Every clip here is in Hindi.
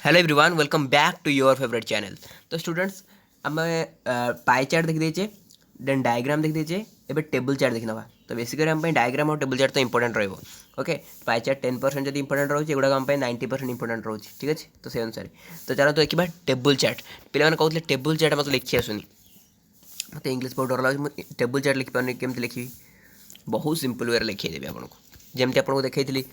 Hello everyone, welcome back to your favourite channel. तो स्टूडेंट्स, आम पाई चार्ट देखी देचे, देन डायग्राम देखी देचे, एबे टेबल चार्ट देखी नवा। तो बेसिकली आम डायग्राम और टेबल चार्ट तो इंपोर्टेंट रहिबो। ओके, पाई चार्ट 10% जब इंपोर्टेंट रोचे, एगुड़ा आम 90% इंपोर्टेंट रोचे। ठीक है, तो से अनुसार तो चलो तो देखा टेबल चार्ट। पे कहते टेबल चार्ट मतलब लिखी आसुनी, मत इंग्लीश बहुत डर लगे। टेबल चार्ट लिखिपारे केमती लिखी, बहुत सिंपल वे लिखीदेवी आपको, जमी आपको देखी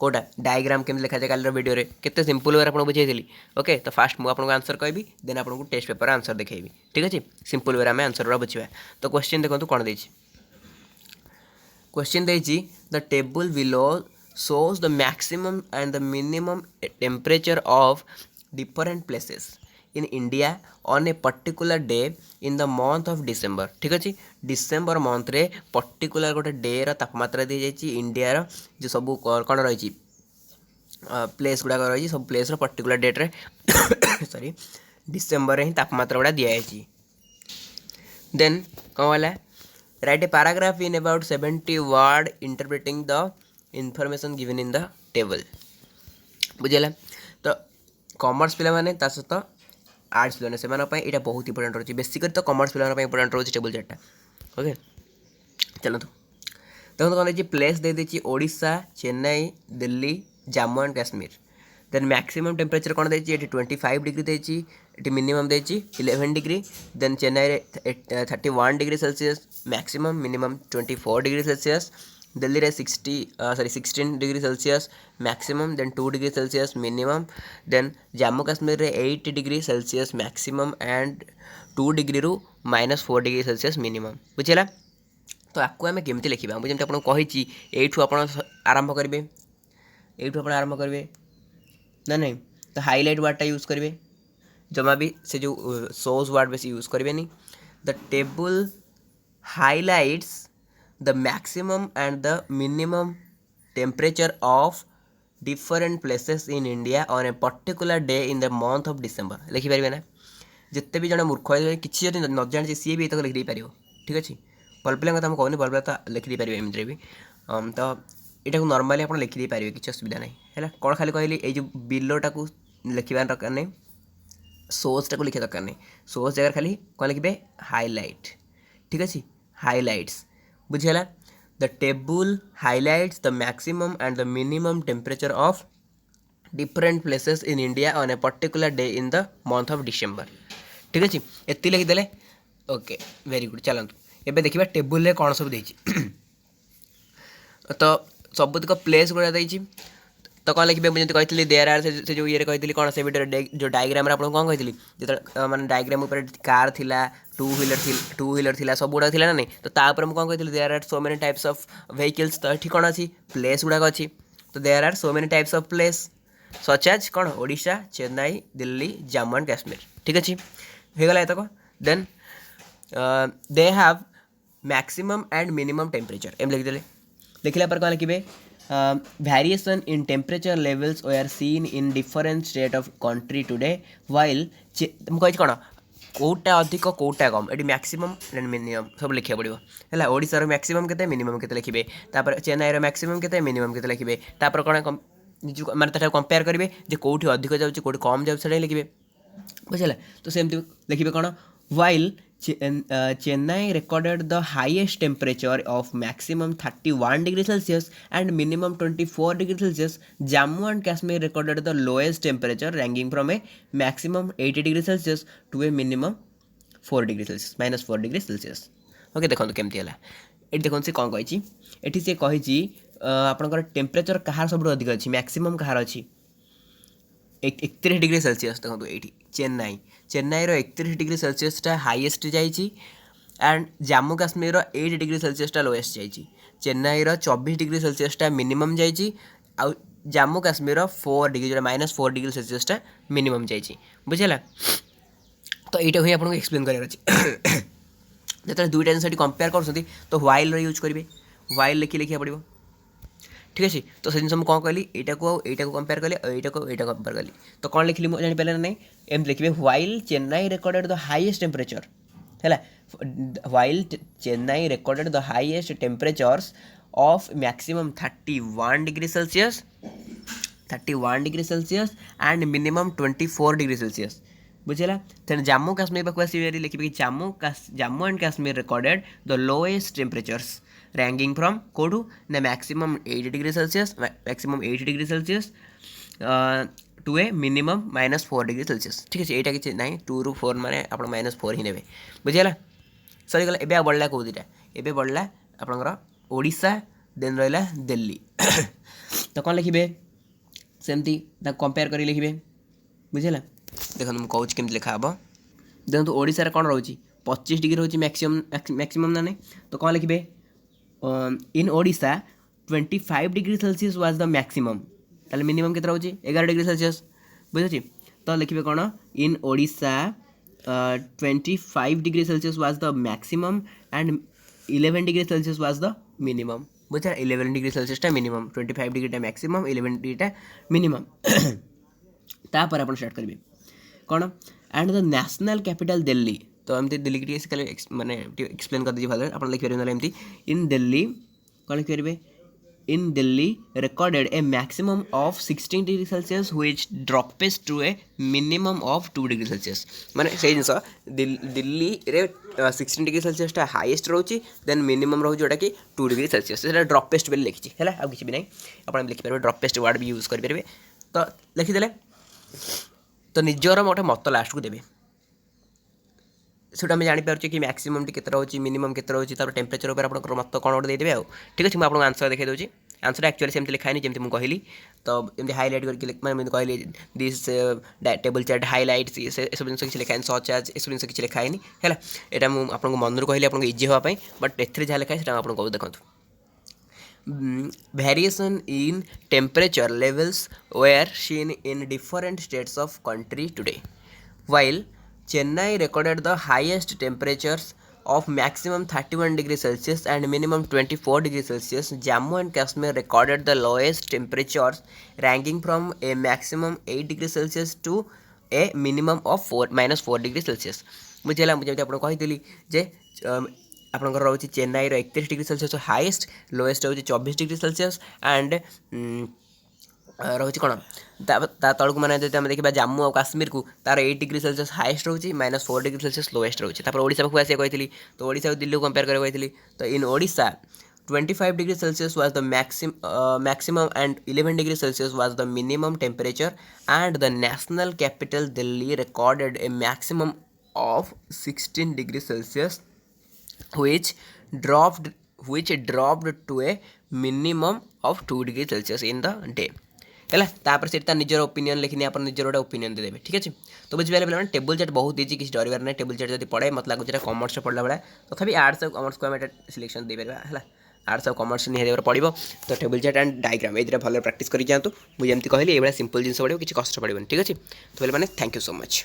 कोटा डायग्राम केमती लिखा जाए कल वीडियो केते सिंपल वे आपको बुझाई। ओके, तो फास्ट मुझे आपको आंसर कहबी, देन आपको टेस्ट पेपर आंसर देखी। ठीक अच्छे, सिंपल वे आम आंसर गुड़ा बुझा। तो क्वेश्चन देखो कौन दे क्वेश्चन देछि the table below shows the maximum and the minimum temperature of different places in India on a particular day in the month of December। ठीक अच्छे, डिसेम्बर मंथ रे पर्टिकुलर गोटे डे तापमात्रा दी जाइए इंडिया रो जो सब कौन रही प्लेस गुड़ाक रही सब प्लेस पर्टिकुलर डेट रे सॉरी डिसेम्बर ही तापमात्रा गुड़ा दिखाई। देन कौन है, write a paragraph in about 70 word interpreting the information given in the table। बुझेगा। तो कॉमर्स पिला माने ता सहित आर्ट्स पिला से यहाँ बहुत इंपोर्टेंट रही, बेसिकली तो कॉमर्स पिला इंपोर्टेंट रही टेबल चार्टा। ओके, चलो देखो कौन है प्लेस दे दी Odisha, Chennai, Delhi, Jammu and Kashmir. Then maximum temperature कौन देती 25 डिग्री देती, ये मिनिमम देती 11 degree. Then Chennai 31 degree Celsius maximum, minimum 24 degree Celsius. Delhi रे 16 degree Celsius maximum, then 2 degree Celsius minimum. Then Jammu Kashmir रे 8 degree Celsius maximum and 2 degree रु -4 डिग्री सेल्सियस मिनिमम। बुझेगा। तो आपको आम केमती लिखा, मुझे आपको कही यू आप आरंभ करेंगे, यू आप आरंभ करेंगे ना नहीं, तो हाईलाइट वार्डटा यूज करेंगे, जमा भी से जो सोर्स वार्ड बेसी यूज करेंगे नहीं। The table highlights the maximum and the minimum temperature of different places in India on a particular day in the month of December. लिखिपारे ना, जिते भी जन मूर्ख किसी न जानी सी भी तो लिखी पार। ठीक अच्छे, भल पिला कथा कहूनी, भल पिला तो लिखिदे पारे एमती भी। तो यहाँ नॉर्मली आप लिखिदे पारे, किसी असुविधा नहीं है। कौन खाली कहली ये जो बिलोटा को लिखा दरकार नहीं, सोर्सटा को लिखा दरकार नहीं, सोर्स जगह खाली कौन लिखे हाईलाइट। ठीक अच्छे, हाईलाइट्स बुझीगला। The table highlights the maximum and the minimum temperature of different places in India on a particular day in the month of December. ठीक अच्छे, ये लिखिदे। Okay, very good. चलतु एबे देखिए टेबुल कौन सब देछि। तो सबुतक प्लेस गुड़ा देछि, तो कौन लिखे मुझे कहती देयर आर से जो ये कहती कौन से वीडियो जो डायग्राम आपको कौन कही जो मैंने डायग्राम ऊपर कार थिला, टू व्हीलर थिला, सब गुड़ा थिला ना नहीं। तो तापर मुझे कौन कही there are so many types of vehicles. तो ये कौन अच्छी प्लेस गुड़ाक अच्छी, तो there are so many types of place such as कौन ओडिशा, चेन्नई, दिल्ली, जम्मू एंड काश्मीर। ठीक अच्छे, होगला तक। Then they have maximum and minimum temperature एम लिखिदे। लिखला पर कौन लिखे variation in temperature levels were seen in different state of country today while मुझे कौन कौटा अधिक कौटा कम, ये मैक्सिमम एंड मिनिमम सब लिखा पड़ो है। ओडिशार मैक्सिमम के मिनिमम के लिखे, तापर चेन्नईर मैक्सिमम के मिनिमम के लिखे, तापर कौन निज माने कंपेयर करेंगे जो कौटी अधिक जाऊँगी कौटी कम जाए लिखे। बुझे, तो सेमती लिखे कौन while Chennai recorded the highest temperature of maximum 31 degree Celsius and minimum 24 degree Celsius, Jammu and Kashmir recorded the lowest temperature ranging from a maximum 80 degree Celsius to a minimum 4 degree Celsius -4 degree Celsius। Okay, देखो केमती है ये देखो से कौन कही ये सी कही आपंकर टेम्परेचर कहार सब अधिक अच्छी, मैक्सिमम कहार अच्छी 31 डिग्री सेल्सियस। देखो ये चेन्नईर 31 डिग्री सेल्सियसटा हाईएस्ट जाइए एंड जम्मू काश्मीर 8 डिग्री सेल्सियसटा लोएस्ट जाइए। चेन्नईर 24 डिग्री सेल्सियसटा मिनिमम जाइए, आउ जम्मू काश्मीर 4 डिग्री जो -4 डिग्री सेल्सियसटा मिनिमम जाइए। बुझेगा। तो यहाँ ही आपको एक्सप्लेन करार अच्छे। जो दुईटा जिन कंपेयर कर तो व्हाइल यूज करेंगे, व्हाइल लिखा पड़ो। ठीक अच्छे, तो से जिन कौन कहली यहाँ को कंपेयर कली और यहाँ को कंपेयर कली, तो कौन लिखली मुझे जापारे ना नहीं, एम लिखे while Chennai recorded the highest temperature है, while Chennai recorded the highest temperatures of maximum 31 degree Celsius 31 degree Celsius and minimum 24 degree Celsius बुझेगा। तेना जम्मू काश्मीर पाक आसि लिखिबे कि Jammu and Kashmir recorded the lowest temperatures ranking from कोडू ना maximum 80 degree Celsius to a minimum -4 degree Celsius ठीक है। यहाँ किसी ना 2 ରୁ 4 माने आप -4 ही ने बुझीगला सरीगला। एवं बढ़ला कौ दुटा एवं बढ़ला आपंकर ओडिशा देन रहा दिल्ली तो कौन लिखे सेमती कंपेयर कर लिखे बुझेगा। देखो मुझे कौच केमती लिखा हे देखो ओडिशा कौन रोचे 25 डिग्री रोचे मैक्सिमम ना नहीं तो कौन लिखे in Odisha 25 degree Celsius was the maximum ताले मिनिमम के रोचे 11 डिग्री सेल्सियस बुझे तो लिखे कौन in Odisha 25 degree Celsius was the maximum and 11 degree Celsius was the minimum बुझे 11 degree Celsius minimum 25 degree maximum 11 degree minimum तापर आप स्टार्ट करेंगे कौन and the national capital Delhi तो एमती दिल्ली की माने एक्सप्लेन कर दीजिए भले आप लिखिपारे एमती इन दिल्ली कौन लिखिपारे in Delhi recorded a maximum of 16 degree Celsius which dropped to a minimum of 2 degree Celsius माने से जिनस दिल्ली रे 16 डिग्री सेल्सियस टा हाईएस्ट रोची देन मिनिमम रोची जोटा कि 2 डिग्री सेल्सियस सेटा ड्रॉपेस्ट बेले लिखिछि हैला आ किछि भी नै आपण लिखि परबे ड्रॉपेस्ट वर्ड भी यूज कर परबे तो लिखि देले तो निजर मोटे मत लास्ट को देबे सेटा आम जापर कि मैक्सिमम के रोचे मिनिमम के रोचे टेम्परेचर उपर आप मत कौन गोटे देदेवे आउ ठीक अच्छे मुझे आंसर देखा दूसरी आंसर एक्चुअली सेमती लिखाई जमी मुझे कहली तो एमती हाइलाइट करके कहली दिस टेबल चार्ट हाइलाइट सब जिन किसी लिखाई सर्च आज ये सब जिन किसी लिखाई है यहाँ मुझे आपको मन कहली आपको इजी हाँपाई बट ए जहाँ लिखाई से आपको देखो variation in temperature levels where seen in different states of country today while Chennai recorded the highest temperatures of maximum 31 degree Celsius and minimum 24 degree Celsius. Jammu and Kashmir recorded the lowest temperatures ranging from a maximum 8 degree Celsius to a minimum of -4 degree Celsius. मुझे आपको कही जे आपंकर रोचे Chennai 31 degree Celsius highest lowest रोचे 24 डिग्री सेल्सियस एंड रोचे कौन तलक मैंने जब देखा जम्मू और काश्मीर को तार 8 डिग्री सेल्सियस हाईएस्ट रोचे -4 डिग्री सेल्सियस लोएस्ट रोचे ओडिशा पाक आसिया कही तो ओडिशा दिल्ली को कंपेयर कर तो in Odisha 25 degree Celsius was the maximum and 11 degree Celsius was the minimum temperature and the national capital Delhi recorded a maximum of 16 degree Celsius which dropped to a minimum of 2 degree Celsius in the day है तापर से निजर ओपिनियन लिखनी आप निजर गोटे ओपिनियन देदेवे ठीक अच्छे। तो बुझे पे टेबल चार्ट बहुत इजी किसी डर ना टेबल चार्ट जब पढ़े मत लगुच कॉमर्स पढ़ला भाया तथापि आर्ट्स और कॉमर्स को आम सिलेक्शन दे पार है आर्ट्स और कॉमर्स निहाती पड़ो तो टेबल चार्ट एंड डायग्राम ये भले प्राक्ट कर जातु मुझे कहली ये सिंपल जिन पड़ो किसी कष्ट पड़ोनी ठीक अच्छे। तो मैंने थैंक यू सो मच।